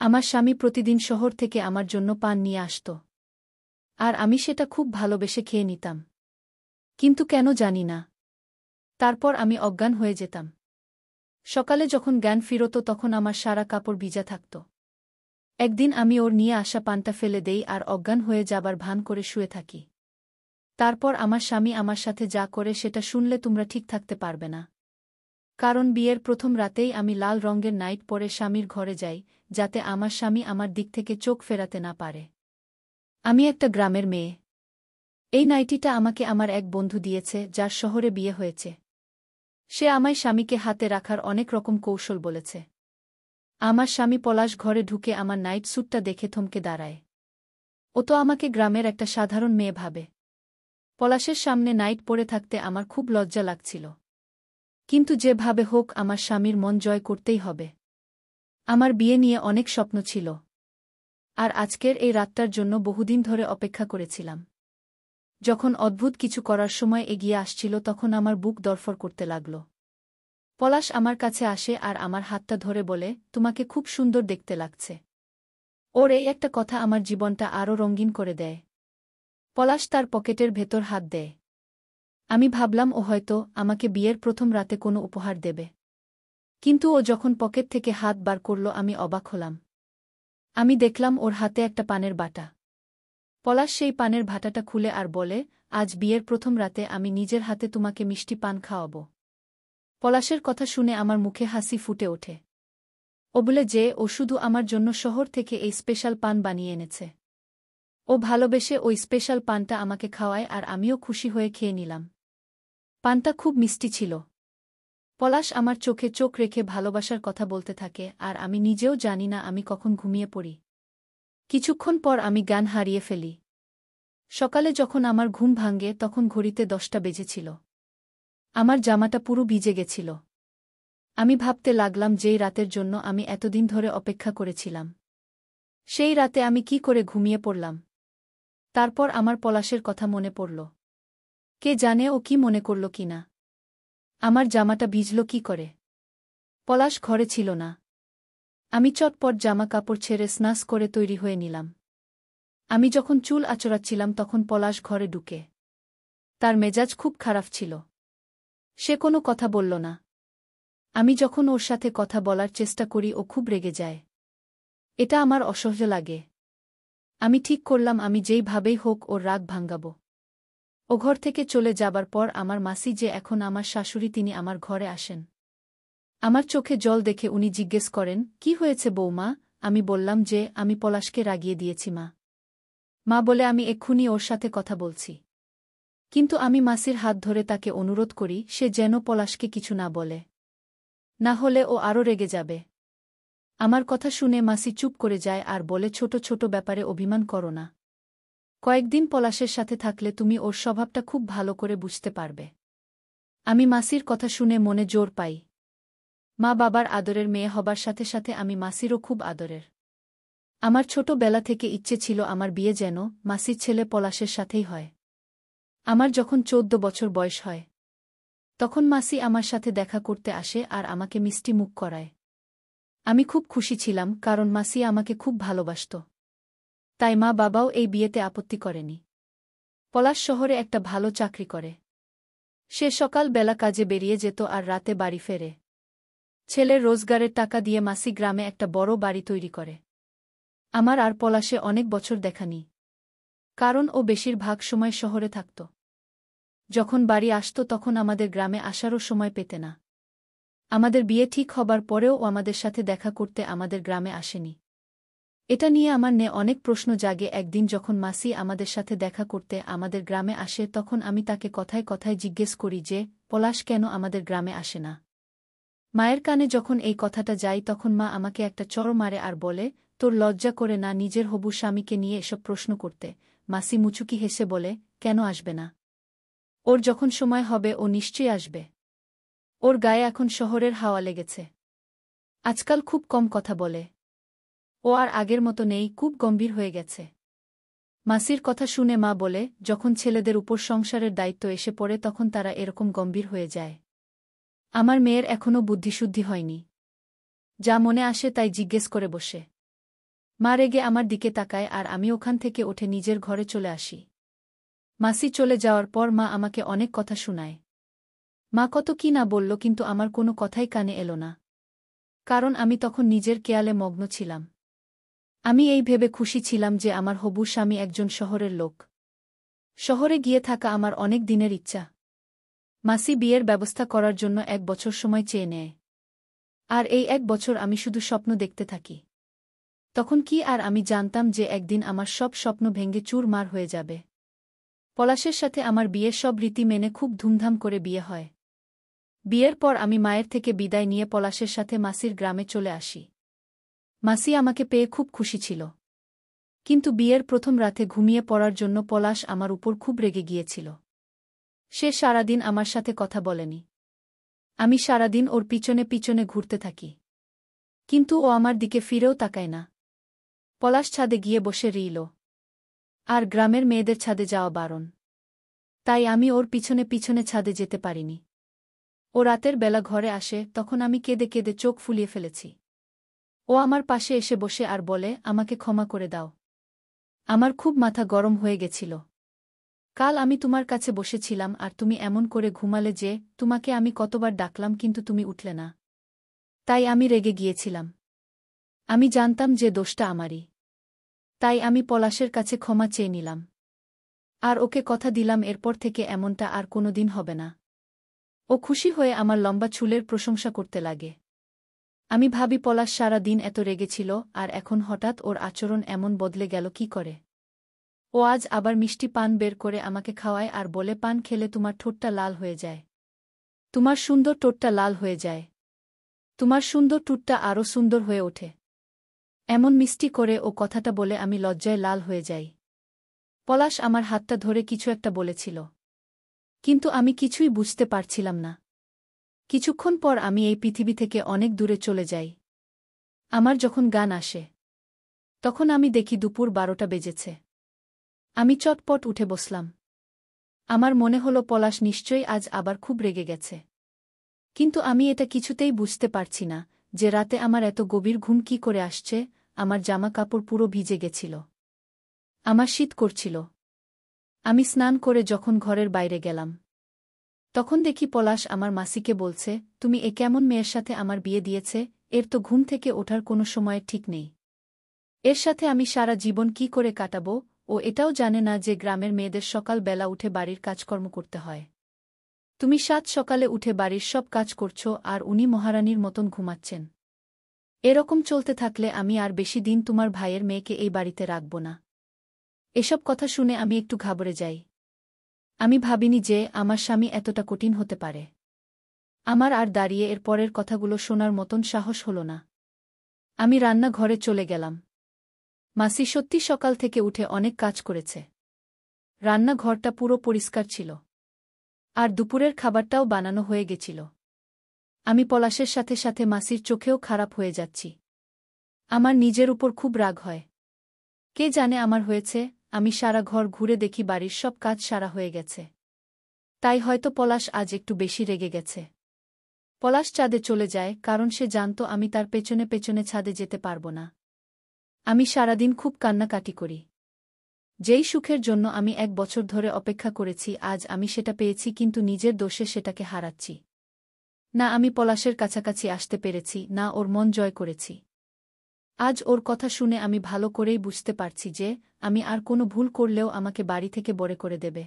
আমার স্বামী প্রতিদিন শহর থেকে আমার জন্য পান নিয়ে আসত। আর আমি সেটা খুব ভালোবেসে খেয়ে নিতাম। কিন্তু কেন জানি না, তারপর আমি অজ্ঞান হয়ে যেতাম। সকালে যখন জ্ঞান ফিরত তখন আমার সারা কাপড় ভিজা থাকত। একদিন আমি ওর নিয়ে আসা পানটা ফেলে দেই আর অজ্ঞান হয়ে যাবার ভান করে শুয়ে থাকি। তারপর আমার স্বামী আমার সাথে যা করে সেটা শুনলে তোমরা ঠিক থাকতে পারবে না। কারণ বিয়ের প্রথম রাতেই আমি লাল রঙের নাইট পরে স্বামীর ঘরে যাই, যাতে আমার স্বামী আমার দিক থেকে চোখ ফেরাতে না পারে। আমি একটা গ্রামের মেয়ে। এই নাইটিটা আমাকে আমার এক বন্ধু দিয়েছে, যার শহরে বিয়ে হয়েছে। সে আমায় স্বামীকে হাতে রাখার অনেক রকম কৌশল বলেছে। আমার স্বামী পলাশ ঘরে ঢুকে আমার নাইট স্যুটটা দেখে থমকে দাঁড়ায়। ও তো আমাকে গ্রামের একটা সাধারণ মেয়ে ভাবে। পলাশের সামনে নাইট পরে থাকতে আমার খুব লজ্জা লাগছিল। কিন্তু যেভাবে হোক আমার স্বামীর মন জয় করতেই হবে। আমার বিয়ে নিয়ে অনেক স্বপ্ন ছিল। আর আজকের এই রাতটার জন্য বহুদিন ধরে অপেক্ষা করেছিলাম। যখন অদ্ভুত কিছু করার সময় এগিয়ে আসছিল তখন আমার বুক দরফর করতে লাগল। পলাশ আমার কাছে আসে আর আমার হাতটা ধরে বলে, তোমাকে খুব সুন্দর দেখতে লাগছে। ওর এই একটা কথা আমার জীবনটা আরও রঙিন করে দেয়। পলাশ তার পকেটের ভেতর হাত দেয়। আমি ভাবলাম ও হয়তো আমাকে বিয়ের প্রথম রাতে কোনো উপহার দেবে। কিন্তু ও যখন পকেট থেকে হাত বার করল আমি অবাক হলাম। আমি দেখলাম ওর হাতে একটা পানের বাটা। পলাশ সেই পানের ভাটাটা খুলে আর বলে, আজ বিয়ের প্রথম রাতে আমি নিজের হাতে তোমাকে মিষ্টি পান খাওয়াব। পলাশের কথা শুনে আমার মুখে হাসি ফুটে ওঠে। ও বলে যে ও শুধু আমার জন্য শহর থেকে এই স্পেশাল পান বানিয়ে এনেছে। ও ভালোবেসে ওই স্পেশাল পানটা আমাকে খাওয়ায় আর আমিও খুশি হয়ে খেয়ে নিলাম। পানটা খুব মিষ্টি ছিল। পলাশ আমার চোখে চোখ রেখে ভালোবাসার কথা বলতে থাকে আর আমি নিজেও জানি না আমি কখন ঘুমিয়ে পড়ি। কিছুক্ষণ পর আমি জ্ঞান হারিয়ে ফেলি। সকালে যখন আমার ঘুম ভাঙে তখন ঘড়িতে 10টা বেজেছিল। আমার জামাটা পুরো ভিজে গেছিল। আমি ভাবতে লাগলাম যেই রাতের জন্য আমি এতদিন ধরে অপেক্ষা করেছিলাম। সেই রাতে আমি কি করে ঘুমিয়ে পড়লাম। তারপর আমার পলাশের কথা মনে পড়ল। কে জানে ও কি মনে করল কিনা। আমার জামাটা ভিজল কি করে। পলাশ ঘরে ছিল না। আমি চটপট জামা কাপড় ছেড়ে স্নাস করে তৈরি হয়ে নিলাম। আমি যখন চুল আঁচড়াচ্ছিলাম তখন পলাশ ঘরে ঢুকে। তার মেজাজ খুব খারাপ ছিল। সে কোনো কথা বলল না। আমি যখন ওর সাথে কথা বলার চেষ্টা করি ও খুব রেগে যায়। এটা আমার অসহ্য লাগে। আমি ঠিক করলাম আমি যেইভাবেই হোক ওর রাগ ভাঙাব। ও ঘর থেকে চলে যাবার পর আমার মাসি যে এখন আমার শাশুড়ি তিনি আমার ঘরে আসেন। আমার চোখে জল দেখে উনি জিজ্ঞেস করেন, কি হয়েছে বৌমা। আমি বললাম যে আমি পলাশকে রাগিয়ে দিয়েছি মা। মা বলে আমি এক্ষুনি ওর সাথে কথা বলছি। কিন্তু আমি মাসির হাত ধরে তাকে অনুরোধ করি সে যেন পলাশকে কিছু না বলে। না হলে ও আরও রেগে যাবে। আমার কথা শুনে মাসি চুপ করে যায় আর বলে ছোট ছোট ব্যাপারে অভিমান করো না। কয়েকদিন পলাশের সাথে থাকলে তুমি ওর স্বভাবটা খুব ভালো করে বুঝতে পারবে। আমি মাসির কথা শুনে মনে জোর পাই। মা বাবার আদরের মেয়ে হবার সাথে সাথে আমি মাসিরও খুব আদরের। আমার ছোটবেলা থেকে ইচ্ছে ছিল আমার বিয়ে যেন মাসির ছেলে পলাশের সাথেই হয়। আমার যখন 14 বছর বয়স হয় তখন মাসি আমার সাথে দেখা করতে আসে আর আমাকে মিষ্টি মুখ করায়। আমি খুব খুশি ছিলাম কারণ মাসি আমাকে খুব ভালোবাসত। তাই মা বাবাও এই বিয়েতে আপত্তি করেনি। পলাশ শহরে একটা ভালো চাকরি করে। সে সকাল বেলা কাজে বেরিয়ে যেত আর রাতে বাড়ি ফেরে। ছেলের রোজগারের টাকা দিয়ে মাসি গ্রামে একটা বড় বাড়ি তৈরি করে। আমার আর পলাশে অনেক বছর দেখানি। কারণ ও বেশিরভাগ সময় শহরে থাকত। যখন বাড়ি আসত তখন আমাদের গ্রামে আসারও সময় পেতে না। আমাদের বিয়ে ঠিক হবার পরেও ও আমাদের সাথে দেখা করতে আমাদের গ্রামে আসেনি। এটা নিয়ে আমার অনেক প্রশ্ন জাগে। একদিন যখন মাসি আমাদের সাথে দেখা করতে আমাদের গ্রামে আসে তখন আমি তাকে কথায় কথায় জিজ্ঞেস করি যে পলাশ কেন আমাদের গ্রামে আসে না। মায়ের কানে যখন এই কথাটা যায় তখন মা আমাকে একটা চড় মারে আর বলে, তোর লজ্জা করে না নিজের হবু স্বামীকে নিয়ে এসব প্রশ্ন করতে। মাসি মুচুকি হেসে বলে, কেন আসবে না? ওর যখন সময় হবে ও নিশ্চয়ই আসবে। ওর গায়ে এখন শহরের হাওয়া লেগেছে। আজকাল খুব কম কথা বলে। ও আর আগের মতো নেই, খুব গম্ভীর হয়ে গেছে। মাসির কথা শুনে মা বলে, যখন ছেলেদের উপর সংসারের দায়িত্ব এসে পড়ে তখন তারা এরকম গম্ভীর হয়ে যায়। আমার মেয়ের এখনও বুদ্ধিশুদ্ধি হয়নি। যা মনে আসে তাই জিজ্ঞেস করে বসে। মা রেগে আমার দিকে তাকায় আর আমি ওখান থেকে উঠে নিজের ঘরে চলে আসি। মাসি চলে যাওয়ার পর মা আমাকে অনেক কথা শোনায়। মা কত কি না বলল, কিন্তু আমার কোনো কথাই কানে এলো না। কারণ আমি তখন নিজের কেয়ালে মগ্ন ছিলাম। আমি এই ভেবে খুশি ছিলাম যে আমার হবু স্বামী একজন শহরের লোক। শহরে গিয়ে থাকা আমার অনেক দিনের ইচ্ছা। মাসি বিয়ের ব্যবস্থা করার জন্য 1 বছর সময় চেয়ে নেয়। আর এই 1 বছর আমি শুধু স্বপ্ন দেখতে থাকি। তখন কি আর আমি জানতাম যে একদিন আমার সব স্বপ্ন ভেঙে চুরমার হয়ে যাবে। পলাশের সাথে আমার বিয়ের সব রীতি মেনে খুব ধুমধাম করে বিয়ে হয়। বিয়ের পর আমি মায়ের থেকে বিদায় নিয়ে পলাশের সাথে মাসির গ্রামে চলে আসি। মাসি আমাকে পেয়ে খুব খুশি ছিল। কিন্তু বিয়ের প্রথম রাতে ঘুমিয়ে পড়ার জন্য পলাশ আমার উপর খুব রেগে গিয়েছিল। সে সারাদিন আমার সাথে কথা বলেনি। আমি সারাদিন ওর পিছনে পিছনে ঘুরতে থাকি। কিন্তু ও আমার দিকে ফিরেও তাকায় না। পলাশ ছাদে গিয়ে বসে রইল। আর গ্রামের মেয়েদের ছাদে যাওয়া বারণ। তাই আমি ওর পিছনে পিছনে ছাদে যেতে পারিনি। ও রাতের বেলা ঘরে আসে, তখন আমি কেঁদে কেঁদে চোখ ফুলিয়ে ফেলেছি। ও আমার পাশে এসে বসে আর বলে, আমাকে ক্ষমা করে দাও। আমার খুব মাথা গরম হয়ে গেছিল। কাল আমি তোমার কাছে বসেছিলাম আর তুমি এমন করে ঘুমালে যে তোমাকে আমি কতবার ডাকলাম কিন্তু তুমি উঠলে না। তাই আমি রেগে গিয়েছিলাম। আমি জানতাম যে দোষটা আমারই। তাই আমি পলাশের কাছে ক্ষমা চেয়ে নিলাম। আর ওকে কথা দিলাম এরপর থেকে এমনটা আর কোনোদিন হবে না। ও খুশি হয়ে আমার লম্বা চুলের প্রশংসা করতে লাগে। আমি ভাবি পলাশ সারা দিন এত রেগেছিল আর এখন হঠাৎ ওর আচরণ এমন বদলে গেল কি করে। ও আজ আবার মিষ্টি পান বের করে আমাকে খাওয়ায় আর বলে, পান খেলে তোমার ঠোঁটটা লাল হয়ে যায়। তোমার সুন্দর ঠোঁটটা লাল হয়ে যায়। তোমার সুন্দর ঠোঁটটা আরও সুন্দর হয়ে ওঠে। এমন মিষ্টি করে ও কথাটা বলে আমি লজ্জায় লাল হয়ে যাই। পলাশ আমার হাতটা ধরে কিছু একটা বলেছিল। কিন্তু আমি কিছুই বুঝতে পারছিলাম না। কিছুক্ষণ পর আমি এই পৃথিবী থেকে অনেক দূরে চলে যাই। আমার যখন গান আসে, তখন আমি দেখি দুপুর 12টা বেজেছে। আমি চটপট উঠে বসলাম। আমার মনে হলো পলাশ নিশ্চয়ই আজ আবার খুব রেগে গেছে। কিন্তু আমি এটা কিছুতেই বুঝতে পারছি না যে রাতে আমার এত গভীর ঘুম কি করে আসছে। আমার জামা কাপড় পুরো ভিজে গেছিল। আমার শীত করছিল। আমি স্নান করে যখন ঘরের বাইরে গেলাম, তখন দেখি পলাশ আমার মাসিকে বলছে, তুমি এ কেমন মেয়ের সাথে আমার বিয়ে দিয়েছে, এর তো ঘুম থেকে ওঠার কোনো সময়ের ঠিক নেই। এর সাথে আমি সারা জীবন কি করে কাটাবো। ও এটাও জানে না যে গ্রামের মেয়েদের সকাল বেলা উঠে বাড়ির কাজকর্ম করতে হয়। তুমি 7 সকালে উঠে বাড়ির সব কাজ করছো আর উনি মহারানীর মতন ঘুমাচ্ছেন। এরকম চলতে থাকলে আমি আর বেশি দিন তোমার ভাইয়ের মেয়েকে এই বাড়িতে রাখব না। এসব কথা শুনে আমি একটু ঘাবড়ে যাই। আমি ভাবিনি যে আমার স্বামী এতটা কঠিন হতে পারে। আমার আর দাঁড়িয়ে এর পরের কথাগুলো শোনার মতন সাহস হলো না। আমি রান্নাঘরে চলে গেলাম। মাসি সত্যি সকাল থেকে উঠে অনেক কাজ করেছে। রান্নাঘরটা পুরো পরিষ্কার ছিল। আর দুপুরের খাবারটাও বানানো হয়ে গেছিল। আমি পলাশের সাথে সাথে মাসির চোখেও খারাপ হয়ে যাচ্ছি। আমার নিজের উপর খুব রাগ হয়। কে জানে আমার হয়েছে, আমি সারা ঘর ঘুরে দেখি বাড়ির সব কাজ সারা হয়ে গেছে। তাই হয়তো পলাশ আজ একটু বেশি রেগে গেছে। পলাশ ছাদে চলে যায় কারণ সে জানত আমি তার পেছনে পেছনে ছাদে যেতে পারব না। আমি সারাদিন খুব কান্নাকাটি করি। যেই সুখের জন্য আমি 1 বছর ধরে অপেক্ষা করেছি আজ আমি সেটা পেয়েছি, কিন্তু নিজের দোষে সেটাকে হারাচ্ছি। না আমি পলাশের কাছাকাছি আসতে পেরেছি, না ওর মন জয় করেছি। আজ ওর কথা শুনে আমি ভালো করেই বুঝতে পারছি যে আমি আর কোনো ভুল করলেও আমাকে বাড়ি থেকে বড় করে দেবে।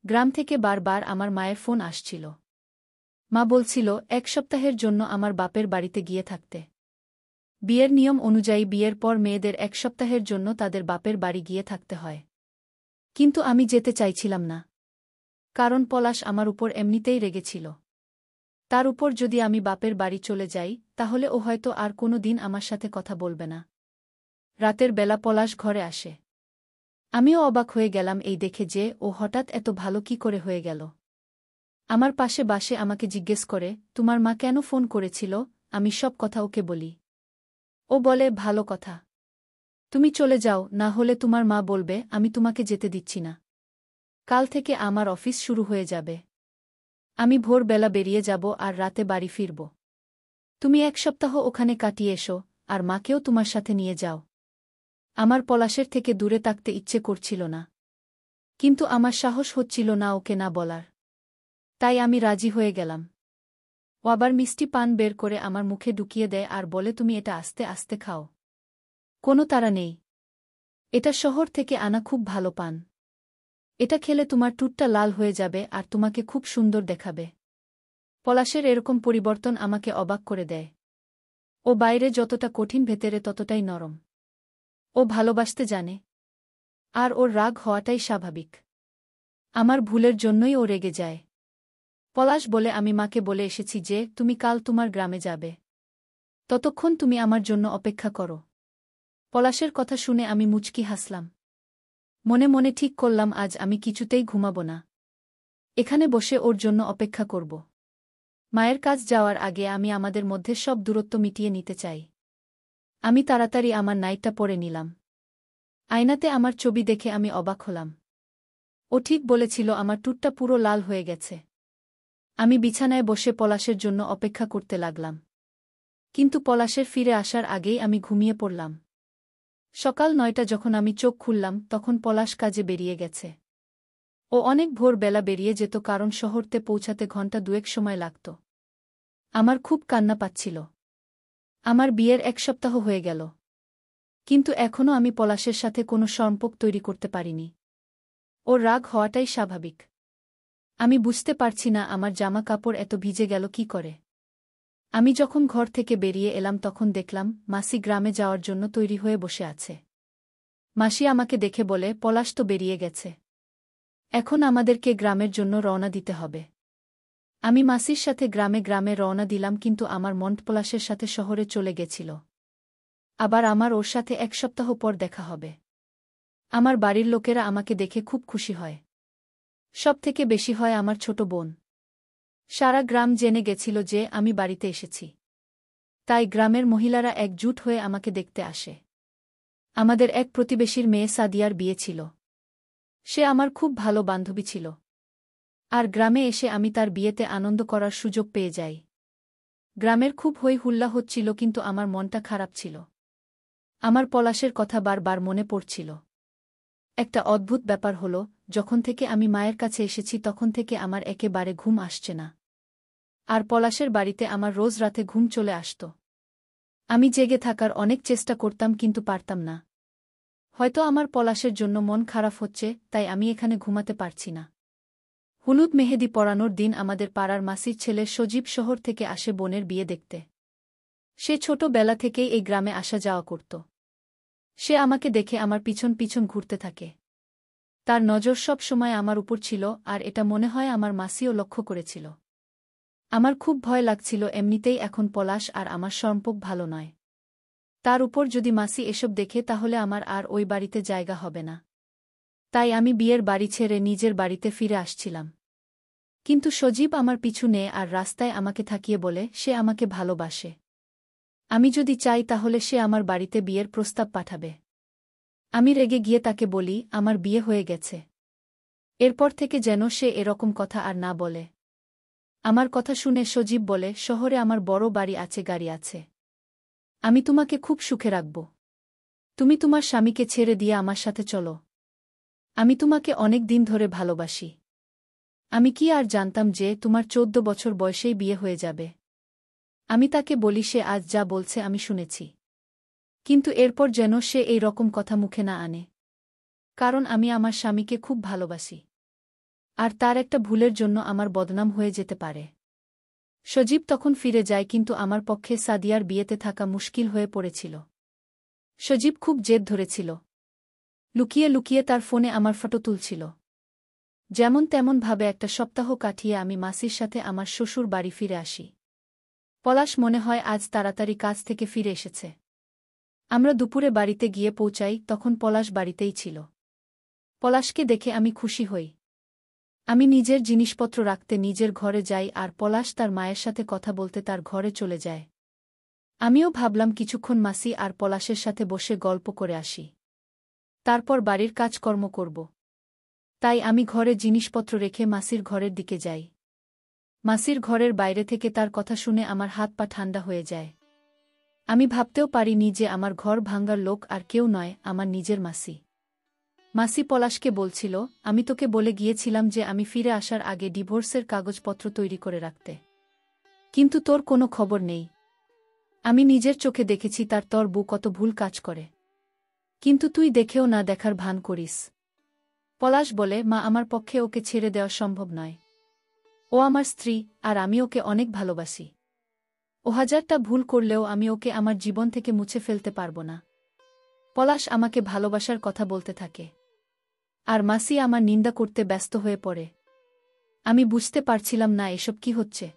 গ্রাম থেকে বারবার আমার মায়ের ফোন আসছিল। মা বলছিল 1 সপ্তাহের জন্য আমার বাপের বাড়িতে গিয়ে থাকতে। বিয়ের নিয়ম অনুযায়ী বিয়ের পর মেয়েদের 1 সপ্তাহের জন্য তাদের বাপের বাড়ি গিয়ে থাকতে হয়। কিন্তু আমি যেতে চাইছিলাম না। কারণ পলাশ আমার উপর এমনিতেই রেগেছিল। তার উপর যদি আমি বাপের বাড়ি চলে যাই তাহলে ও হয়তো আর কোনো দিন আমার সাথে কথা বলবে না। রাতের বেলা পলাশ ঘরে আসে। আমিও অবাক হয়ে গেলাম এই দেখে যে ও হঠাৎ এত ভালো কি করে হয়ে গেল। আমার পাশে বাসে আমাকে জিজ্ঞেস করে, তোমার মা কেন ফোন করেছিল। আমি সব কথা ওকে বলি। ও বলে, ভালো কথা। তুমি চলে যাও, না হলে তোমার মা বলবে আমি তোমাকে যেতে দিচ্ছি না। কাল থেকে আমার অফিস শুরু হয়ে যাবে। আমি ভোরবেলা বেরিয়ে যাব আর রাতে বাড়ি ফিরব। তুমি 1 সপ্তাহ ওখানে কাটিয়ে এসো আর মাকেও তোমার সাথে নিয়ে যাও। আমার পলাশের থেকে দূরে থাকতে ইচ্ছে করছিল না। কিন্তু আমার সাহস হচ্ছিল না ওকে না বলার। তাই আমি রাজি হয়ে গেলাম। ও আবার মিষ্টি পান বের করে আমার মুখে ঢুকিয়ে দেয় আর বলে, তুমি এটা আস্তে আস্তে খাও। কোনো তাড়া নেই। এটা শহর থেকে আনা খুব ভালো পান। এটা খেলে তোমার ঠোঁটটা লাল হয়ে যাবে আর তোমাকে খুব সুন্দর দেখাবে। পলাশের এরকম পরিবর্তন আমাকে অবাক করে দেয়। ও বাইরে যতটা কঠিন ভেতরে ততটাই নরম। ও ভালোবাসতে জানে। আর ওর রাগ হওয়াটাই স্বাভাবিক। আমার ভুলের জন্যই ও রেগে যায়। পলাশ বলে, আমি মাকে বলে এসেছি যে তুমি কাল তোমার গ্রামে যাবে। ততক্ষণ তুমি আমার জন্য অপেক্ষা করো। পলাশের কথা শুনে আমি মুচকি হাসলাম। মনে মনে ঠিক করলাম আজ আমি কিছুতেই ঘুমাব না। এখানে বসে ওর জন্য অপেক্ষা করব। মায়ের কাজ যাওয়ার আগে আমি আমাদের মধ্যে সব দূরত্ব মিটিয়ে নিতে চাই। আমি তাড়াতাড়ি আমার নাইটটা পরে নিলাম। আয়নাতে আমার ছবি দেখে আমি অবাক হলাম। ও ঠিক বলেছিল, আমার ঠোঁটটা পুরো লাল হয়ে গেছে। আমি বিছানায় বসে পলাশের জন্য অপেক্ষা করতে লাগলাম। কিন্তু পলাশের ফিরে আসার আগেই আমি ঘুমিয়ে পড়লাম। সকাল 9টা যখন আমি চোখ খুললাম তখন পলাশ কাজে বেরিয়ে গেছে। ও অনেক ভোরবেলা বেরিয়ে যেত কারণ শহরতে পৌঁছাতে ঘণ্টা 2 সময় লাগত। আমার খুব কান্না পাচ্ছিল। আমার বিয়ের 1 সপ্তাহ হয়ে গেল। কিন্তু এখনও আমি পলাশের সাথে কোনো সম্পর্ক তৈরি করতে পারিনি। ওর রাগ হওয়াটাই স্বাভাবিক। আমি বুঝতে পারছি না আমার জামা কাপড় এত ভিজে গেল কি করে। আমি যখন ঘর থেকে বেরিয়ে এলাম তখন দেখলাম মাসি গ্রামে যাওয়ার জন্য তৈরি হয়ে বসে আছে। মাসি আমাকে দেখে বলে, পলাশ তো বেরিয়ে গেছে। এখন আমাদেরকে গ্রামের জন্য রওনা দিতে হবে। আমি মাসির সাথে গ্রামে গ্রামে রওনা দিলাম কিন্তু আমার মন পলাশের সাথে শহরে চলে গেছিল। আবার আমার ওর সাথে 1 সপ্তাহ পর দেখা হবে। আমার বাড়ির লোকেরা আমাকে দেখে খুব খুশি হয়। সবথেকে বেশি হয় আমার ছোট বোন। সারা গ্রাম জেনে গেছিল যে আমি বাড়িতে এসেছি। তাই গ্রামের মহিলারা একজুট হয়ে আমাকে দেখতে আসে। আমাদের এক প্রতিবেশীর মেয়ে সাদিয়ার বিয়ে ছিল। সে আমার খুব ভালো বান্ধবী ছিল। আর গ্রামে এসে আমি তার বিয়েতে আনন্দ করার সুযোগ পেয়ে যাই। গ্রামের খুব হই হুল্লা হচ্ছিল কিন্তু আমার মনটা খারাপ ছিল। আমার পলাশের কথা বারবার মনে পড়ছিল। একটা অদ্ভুত ব্যাপার হলো, যখন থেকে আমি মায়ের কাছে এসেছি তখন থেকে আমার একেবারে ঘুম আসছে না। আর পলাশের বাড়িতে আমার রোজ রাতে ঘুম চলে আসত। আমি জেগে থাকার অনেক চেষ্টা করতাম কিন্তু পারতাম না। হয়তো আমার পলাশের জন্য মন খারাপ হচ্ছে তাই আমি এখানে ঘুমাতে পারছি না। হলুদ মেহেদি পরানোর দিন আমাদের পাড়ার মাসির ছেলে সজীব শহর থেকে আসে বোনের বিয়ে দেখতে। সে ছোটবেলা থেকেই এই গ্রামে আসা যাওয়া করত। সে আমাকে দেখে আমার পিছন পিছন ঘুরতে থাকে। তার নজর সব সময় আমার উপর ছিল আর এটা মনে হয় আমার মাসিও লক্ষ্য করেছিল। আমার খুব ভয় লাগছিল, এমনিতেই এখন পলাশ আর আমার সম্পর্ক ভালো নয়। তার উপর যদি মাসি এসব দেখে তাহলে আমার আর ওই বাড়িতে জায়গা হবে না। তাই আমি বিয়ের বাড়ি ছেড়ে নিজের বাড়িতে ফিরে আসছিলাম। কিন্তু সজীব আমার পিছু নেয় আর রাস্তায় আমাকে থাকিয়ে বলে সে আমাকে ভালোবাসে। আমি যদি চাই তাহলে সে আমার বাড়িতে বিয়ের প্রস্তাব পাঠাবে। আমি রেগে গিয়ে তাকে বলি, আমার বিয়ে হয়ে গেছে। এরপর থেকে যেন সে এরকম কথা আর না বলে। আমার কথা শুনে সজীব বলে, শহরে আমার বড় বাড়ি আছে, গাড়ি আছে। আমি তোমাকে খুব সুখে রাখব। তুমি তোমার স্বামীকে ছেড়ে দিয়ে আমার সাথে চলো। আমি তোমাকে অনেক দিন ধরে ভালোবাসি। আমি কি আর জানতাম যে তোমার 14 বছর বয়সেই বিয়ে হয়ে যাবে। আমি তাকে বলি সে আজ যা বলছে আমি শুনেছি। কিন্তু এরপর যেন সে এই রকম কথা মুখে না আনে। কারণ আমি আমার স্বামীকে খুব ভালোবাসি। আর তার একটা ভুলের জন্য আমার বদনাম হয়ে যেতে পারে। সজীব তখন ফিরে যায় কিন্তু আমার পক্ষে সাদিয়ার বিয়েতে থাকা মুশকিল হয়ে পড়েছিল। সজীব খুব জেদ ধরেছিল। লুকিয়ে লুকিয়ে তার ফোনে আমার ফটো তুলছিল। যেমন তেমন ভাবে একটা সপ্তাহ কাটিয়ে আমি মাসির সাথে আমার শ্বশুর বাড়ি ফিরে আসি। পলাশ মনে হয় আজ তাড়াতাড়ি কাজ থেকে ফিরে এসেছে। আমরা দুপুরে বাড়িতে গিয়ে পৌঁছাই, তখন পলাশ বাড়িতেই ছিল। পলাশকে দেখে আমি খুশি হই। আমি নিজের জিনিসপত্র রাখতে নিজের ঘরে যাই আর পলাশ তার মায়ের সাথে কথা বলতে তার ঘরে চলে যায়। আমিও ভাবলাম কিছুক্ষণ মাসি আর পলাশের সাথে বসে গল্প করে আসি। তারপর বাড়ির কাজকর্ম করব। তাই আমি ঘরে জিনিসপত্র রেখে মাসির ঘরের দিকে যাই। মাসির ঘরের বাইরে থেকে তার কথা শুনে আমার হাত পা ঠান্ডা হয়ে যায়। আমি ভাবতেও পারিনি যে আমার ঘর ভাঙার লোক আর কেউ নয়, আমার নিজের মাসি। মাসি পলাশকে বলছিল, আমি তোকে বলে গিয়েছিলাম যে আমি ফিরে আসার আগে ডিভোর্সের কাগজপত্র তৈরি করে রাখতে। কিন্তু তোর কোনো খবর নেই। আমি নিজের চোখে দেখেছি তোর বউ কত ভুল কাজ করে। কিন্তু তুই দেখেও না দেখার ভান করিস। পলাশ বলে, মা, আমার পক্ষে ওকে ছেড়ে দেওয়া সম্ভব নয়। ও আমার স্ত্রী, আর আমি ওকে অনেক ভালোবাসি। ও হাজারটা ভুল করলেও আমি ওকে আমার জীবন থেকে মুছে ফেলতে পারব না। পলাশ আমাকে ভালোবাসার কথা বলতে থাকে। আর মাসি আমার নিন্দা করতে ব্যস্ত হয়ে পড়ে। আমি বুঝতে পারছিলাম না এসব কি হচ্ছে।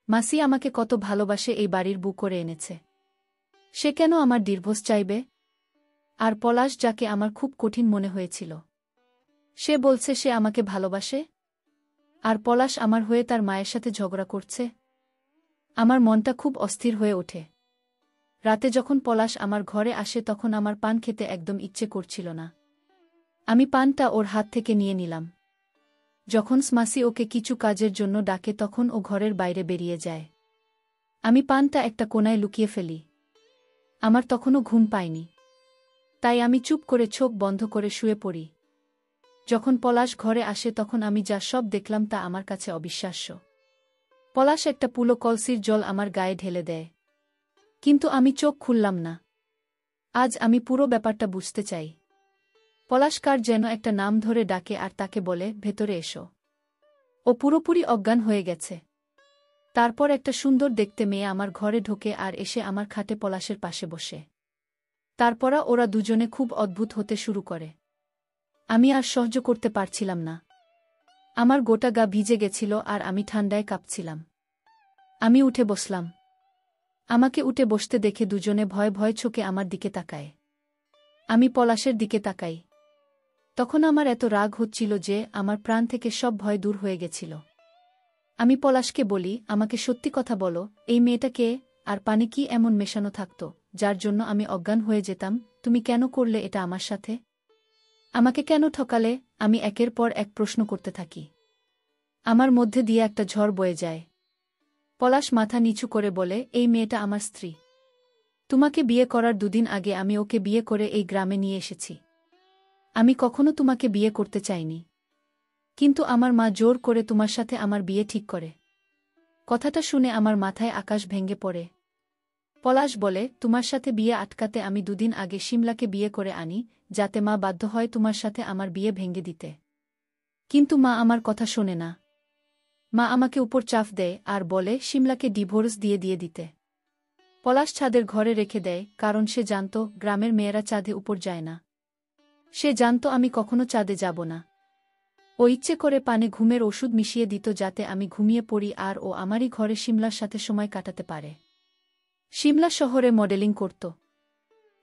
মাসি আমাকে কত ভালোবাসে এই বাড়ির বউ করে এনেছে। সে কেন আমার ডিভোর্স চাইবে? আর পলাশ, যাকে আমার খুব কঠিন মনে হয়েছিল, সে বলছে সে আমাকে ভালোবাসে। আর পলাশ আমার হয়ে তার মায়ের সাথে ঝগড়া করছে। আমার মনটা খুব অস্থির হয়ে ওঠে। রাতে যখন পলাশ আমার ঘরে আসে তখন আমার পান খেতে একদম ইচ্ছে করছিল না। আমি পানটা ওর হাত থেকে নিয়ে নিলাম। যখন মাসি ওকে কিছু কাজের জন্য ডাকে তখন ও ঘরের বাইরে বেরিয়ে যায়। আমি পানটা একটা কোণায় লুকিয়ে ফেলি। আমার তখনও ঘুম পায়নি। তাই আমি চুপ করে চোখ বন্ধ করে শুয়ে পড়ি। যখন পলাশ ঘরে আসে তখন আমি যা সব দেখলাম তা আমার কাছে অবিশ্বাস্য। পলাশ একটা পুলো কলসির জল আমার গায়ে ঢেলে দেয়। কিন্তু আমি চোখ খুললাম না। আজ আমি পুরো ব্যাপারটা বুঝতে চাই। পলাশ কার যেন একটা নাম ধরে ডাকে আর তাকে বলে, ভেতরে এসো। ও পুরোপুরি অজ্ঞান হয়ে গেছে। তারপর একটা সুন্দর দেখতে মেয়ে আমার ঘরে ঢোকে আর এসে আমার খাটে পলাশের পাশে বসে। তারপর ওরা দুজনে খুব অদ্ভুত হতে শুরু করে। আমি আর সহ্য করতে পারছিলাম না। আমার গোটা গা ভিজে গেছিল আর আমি ঠান্ডায় কাঁপছিলাম। আমি উঠে বসলাম। আমাকে উঠে বসতে দেখে দুজনে ভয় ভয় চোখে আমার দিকে তাকায়। আমি পলাশের দিকে তাকাই। তখন আমার এত রাগ হচ্ছিল যে আমার প্রাণ থেকে সব ভয় দূর হয়ে গেছিল। আমি পলাশকে বলি, আমাকে সত্যি কথা বলো, এই মেয়েটা কে? আর পানি কি এমন মেশানো থাকত যার জন্য আমি অজ্ঞান হয়ে যেতাম? তুমি কেন করলে এটা আমার সাথে? আমাকে কেন ঠকালে? আমি একের পর এক প্রশ্ন করতে থাকি। আমার মধ্যে দিয়ে একটা ঝড় বয়ে যায়। পলাশ মাথা নিচু করে বলে, এই মেয়েটা আমার স্ত্রী। তোমাকে বিয়ে করার দুদিন আগে আমি ওকে বিয়ে করে এই গ্রামে নিয়ে এসেছি। আমি কখনো তোমাকে বিয়ে করতে চাইনি। কিন্তু আমার মা জোর করে তোমার সাথে আমার বিয়ে ঠিক করে। কথাটা শুনে আমার মাথায় আকাশ ভেঙে পড়ে। পলাশ বলে, তোমার সাথে বিয়ে আটকাতে আমি দুদিন আগে শিমলাকে বিয়ে করে আনি, যাতে মা বাধ্য হয় তোমার সাথে আমার বিয়ে ভেঙে দিতে। কিন্তু মা আমার কথা শোনে না। মা আমাকে উপর চাপ দেয় আর বলে শিমলাকে ডিভোর্স দিয়ে দিতে। পলাশ ছাদের ঘরে রেখে দেয়, কারণ সে জানত গ্রামের মেয়েরা চাঁদে উপর যায় না। সে জানত আমি কখনো চাঁদে যাব না। ও ইচ্ছে করে পানে ঘুমের ওষুধ মিশিয়ে দিত যাতে আমি ঘুমিয়ে পড়ি আর ও আমারই ঘরে শিমলার সাথে সময় কাটাতে পারে। শিমলা শহরে মডেলিং করত।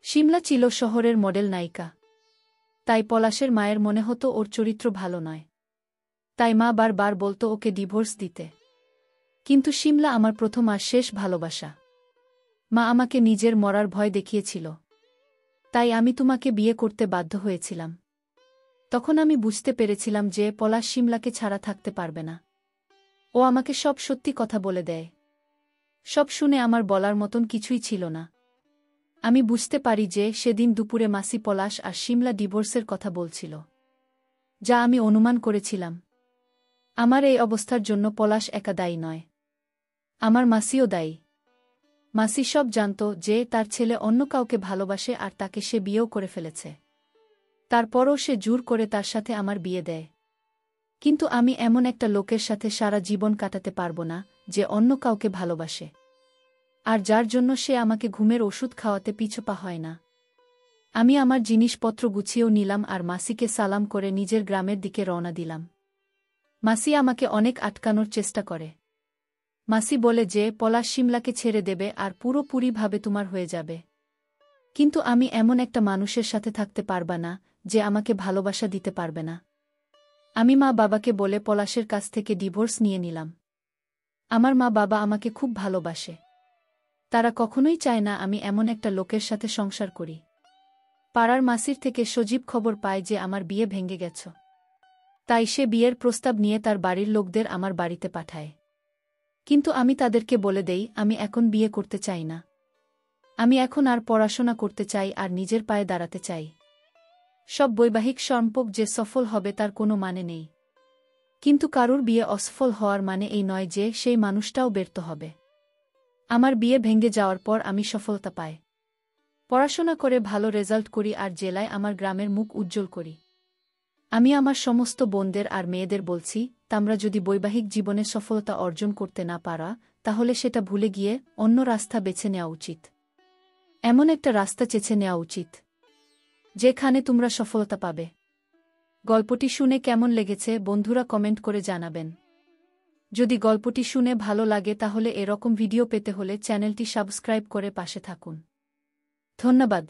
শিমলা ছিল শহরের মডেল নায়িকা। তাই পলাশের মায়ের মনে হতো ওর চরিত্র ভালো নয়। তাই মা বারবার বলতো ওকে ডিভোর্স দিতে। কিন্তু শিমলা আমার প্রথম আর শেষ ভালোবাসা। মা আমাকে নিজের মরার ভয় দেখিয়েছিল। তাই আমি তোমাকে বিয়ে করতে বাধ্য হয়েছিলাম। তখন আমি বুঝতে পেরেছিলাম যে পলাশ শিমলাকে ছাড়া থাকতে পারবে না। ও আমাকে সব সত্যি কথা বলে দেয়। সব শুনে আমার বলার মতন কিছুই ছিল না। আমি বুঝতে পারি যে সেদিন দুপুরে মাসি পলাশ আর শিমলা ডিভোর্সের কথা বলছিল। যা আমি অনুমান করেছিলাম। আমার এই অবস্থার জন্য পলাশ একা দায়ী নয়। আমার মাসিও দায়ী। মাসি সব জানত যে তার ছেলে অন্য কাউকে ভালোবাসে আর তাকে সে বিয়েও করে ফেলেছে। তারপরও সে জোর করে তার সাথে আমার বিয়ে দেয়। কিন্তু আমি এমন একটা লোকের সাথে সারা জীবন কাটাতে পারব না যে অন্য কাউকে ভালোবাসে, আর যার জন্য সে আমাকে ঘুমের ওষুধ খাওয়াতে পিছপা হয় না। আমি আমার জিনিসপত্র গুছিয়েও নিলাম আর মাসিকে সালাম করে নিজের গ্রামের দিকে রওনা দিলাম। মাসি আমাকে অনেক আটকানোর চেষ্টা করে। মাসি বলে যে পলাশ শিমলাকে ছেড়ে দেবে আর পুরোপুরিভাবে তোমার হয়ে যাবে। কিন্তু আমি এমন একটা মানুষের সাথে থাকতে পারবা না যে আমাকে ভালোবাসা দিতে পারবে না। আমি মা বাবাকে বলে পলাশের কাছ থেকে ডিভোর্স নিয়ে নিলাম। আমার মা বাবা আমাকে খুব ভালোবাসে। তারা কখনোই চায় না আমি এমন একটা লোকের সাথে সংসার করি। পাড়ার মাসির থেকে সজীব খবর পায় যে আমার বিয়ে ভেঙে গেছ। তাই সে বিয়ের প্রস্তাব নিয়ে তার বাড়ির লোকদের আমার বাড়িতে পাঠায়। কিন্তু আমি তাদেরকে বলে দেই আমি এখন বিয়ে করতে চাই না। আমি এখন আর পড়াশোনা করতে চাই আর নিজের পায়ে দাঁড়াতে চাই। সব বৈবাহিক সম্পর্ক যে সফল হবে তার কোনো মানে নেই। কিন্তু কারুর বিয়ে অসফল হওয়ার মানে এই নয় যে সেই মানুষটাও ব্যর্থ হবে। আমার বিয়ে ভেঙে যাওয়ার পর আমি সফলতা পাই, পড়াশোনা করে ভালো রেজাল্ট করি আর জেলায় আমার গ্রামের মুখ উজ্জ্বল করি। আমি আমার সমস্ত বোনদের আর মেয়েদের বলছি, তোমরা যদি বৈবাহিক জীবনে সফলতা অর্জন করতে না পারা, তাহলে সেটা ভুলে গিয়ে অন্য রাস্তা বেছে নেওয়া উচিত। এমন একটা রাস্তা চেছে নেওয়া উচিত যেখানে তোমরা সফলতা পাবে। গল্পটি শুনে কেমন লেগেছে বন্ধুরা কমেন্ট করে জানাবেন। যদি গল্পটি শুনে ভালো লাগে তাহলে এরকম ভিডিও পেতে হলে চ্যানেলটি সাবস্ক্রাইব করে পাশে থাকুন। ধন্যবাদ।